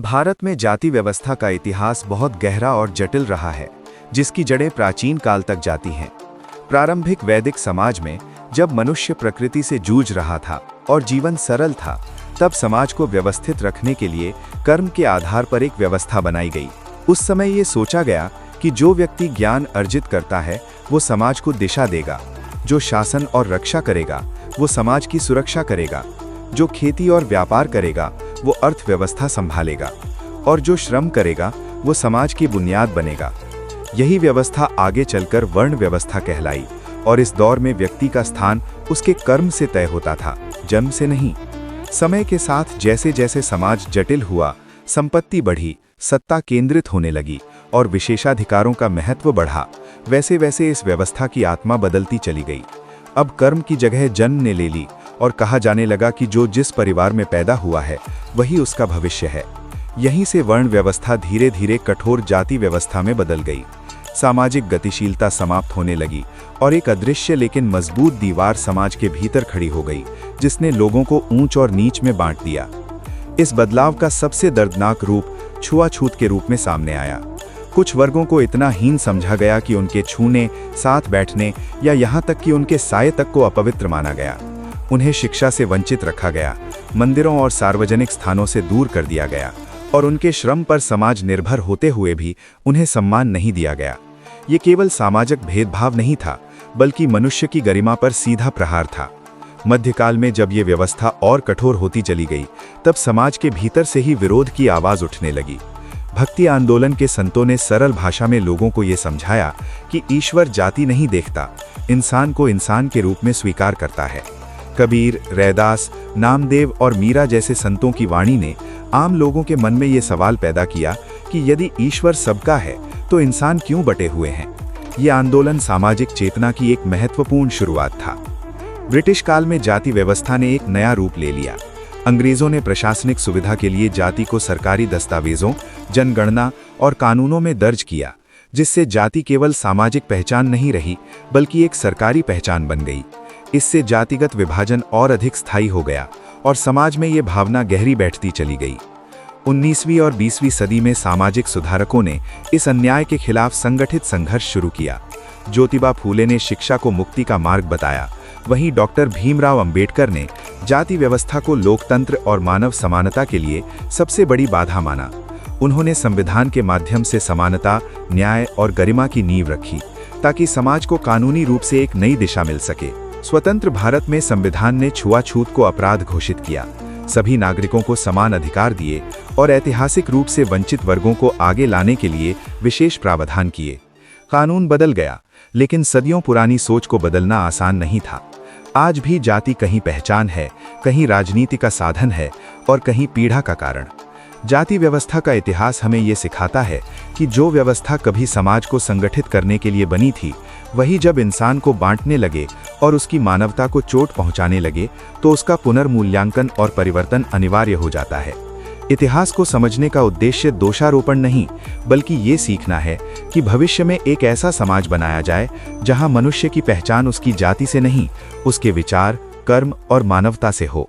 भारत में जाति व्यवस्था का इतिहास बहुत गहरा और जटिल रहा है, जिसकी जड़ें प्राचीन काल तक जाती हैं। प्रारंभिक वैदिक समाज में जब मनुष्य प्रकृति से जूझ रहा था और जीवन सरल था, तब समाज को व्यवस्थित रखने के लिए कर्म के आधार पर एक व्यवस्था बनाई गई। उस समय ये सोचा गया कि जो व्यक्ति ज्ञान अर्जित करता है वो समाज को दिशा देगा, जो शासन और रक्षा करेगा वो समाज की सुरक्षा करेगा, जो खेती और व्यापार करेगा वो अर्थव्यवस्था संभालेगा, और जो श्रम करेगा वो समाज की बुनियाद बनेगा। यही व्यवस्था आगे चलकर वर्ण व्यवस्था कहलाई, और इस दौर में व्यक्ति का स्थान उसके कर्म से तय होता था, जन्म से नहीं। समय के साथ जैसे जैसे समाज जटिल हुआ, संपत्ति बढ़ी, सत्ता केंद्रित होने लगी और विशेषाधिकारों का महत्व बढ़ा, वैसे वैसे इस व्यवस्था की आत्मा बदलती चली गई। अब कर्म की जगह जन्म ने ले ली और कहा जाने लगा कि जो जिस परिवार में पैदा हुआ है वही उसका भविष्य है। यहीं से वर्ण व्यवस्था धीरे धीरे कठोर जाति व्यवस्था में बदल गई। सामाजिक गतिशीलता समाप्त होने लगी और एक अदृश्य लेकिन मजबूत दीवार समाज के भीतर खड़ी हो गई, जिसने लोगों को ऊंच और नीच में बांट दिया। इस बदलाव का सबसे दर्दनाक रूप छुआछूत के रूप में सामने आया। कुछ वर्गों को इतना हीन समझा गया कि उनके छूने, साथ बैठने या यहाँ तक कि उनके साये तक को अपवित्र माना गया। उन्हें शिक्षा से वंचित रखा गया, मंदिरों और सार्वजनिक स्थानों से दूर कर दिया गया, और उनके श्रम पर समाज निर्भर होते हुए भी उन्हें सम्मान नहीं दिया गया। ये केवल सामाजिक भेदभाव नहीं था, बल्कि मनुष्य की गरिमा पर सीधा प्रहार था। मध्यकाल में जब ये व्यवस्था और कठोर होती चली गई, तब समाज के भीतर से ही विरोध की आवाज उठने लगी। भक्ति आंदोलन के संतों ने सरल भाषा में लोगों को ये समझाया कि ईश्वर जाति नहीं देखता, इंसान को इंसान के रूप में स्वीकार करता है। कबीर, रैदास, नामदेव और मीरा जैसे संतों की वाणी ने आम लोगों के मन में ये सवाल पैदा किया कि यदि ईश्वर सबका है तो इंसान क्यों बटे हुए हैं। ये आंदोलन सामाजिक चेतना की एक महत्वपूर्ण शुरुआत था। ब्रिटिश काल में जाति व्यवस्था ने एक नया रूप ले लिया। अंग्रेजों ने प्रशासनिक सुविधा के लिए जाति को सरकारी दस्तावेजों, जनगणना और कानूनों में दर्ज किया, जिससे जाति केवल सामाजिक पहचान नहीं रही, बल्कि एक सरकारी पहचान बन गई। इससे जातिगत विभाजन और अधिक स्थायी हो गया और समाज में ये भावना गहरी बैठती चली गई। 19वीं और 20वीं सदी में सामाजिक सुधारकों ने इस अन्याय के खिलाफ संगठित संघर्ष शुरू किया। ज्योतिबा फूले ने शिक्षा को मुक्ति का मार्ग बताया, वहीं डॉक्टर भीमराव अंबेडकर ने जाति व्यवस्था को लोकतंत्र और मानव समानता के लिए सबसे बड़ी बाधा माना। उन्होंने संविधान के माध्यम से समानता, न्याय और गरिमा की नींव रखी, ताकि समाज को कानूनी रूप से एक नई दिशा मिल सके। स्वतंत्र भारत में संविधान ने छुआछूत को अपराध घोषित किया, सभी नागरिकों को समान अधिकार दिए और ऐतिहासिक रूप से वंचित वर्गों को आगे लाने के लिए विशेष प्रावधान किए। कानून बदल गया, लेकिन सदियों पुरानी सोच को बदलना आसान नहीं था। आज भी जाति कहीं पहचान है, कहीं राजनीति का साधन है और कहीं पीड़ा का कारण। जाति व्यवस्था का इतिहास हमें ये सिखाता है कि जो व्यवस्था कभी समाज को संगठित करने के लिए बनी थी, वही जब इंसान को बांटने लगे और उसकी मानवता को चोट पहुंचाने लगे, तो उसका पुनर्मूल्यांकन और परिवर्तन अनिवार्य हो जाता है। इतिहास को समझने का उद्देश्य दोषारोपण नहीं, बल्कि ये सीखना है कि भविष्य में एक ऐसा समाज बनाया जाए जहां मनुष्य की पहचान उसकी जाति से नहीं, उसके विचार, कर्म और मानवता से हो।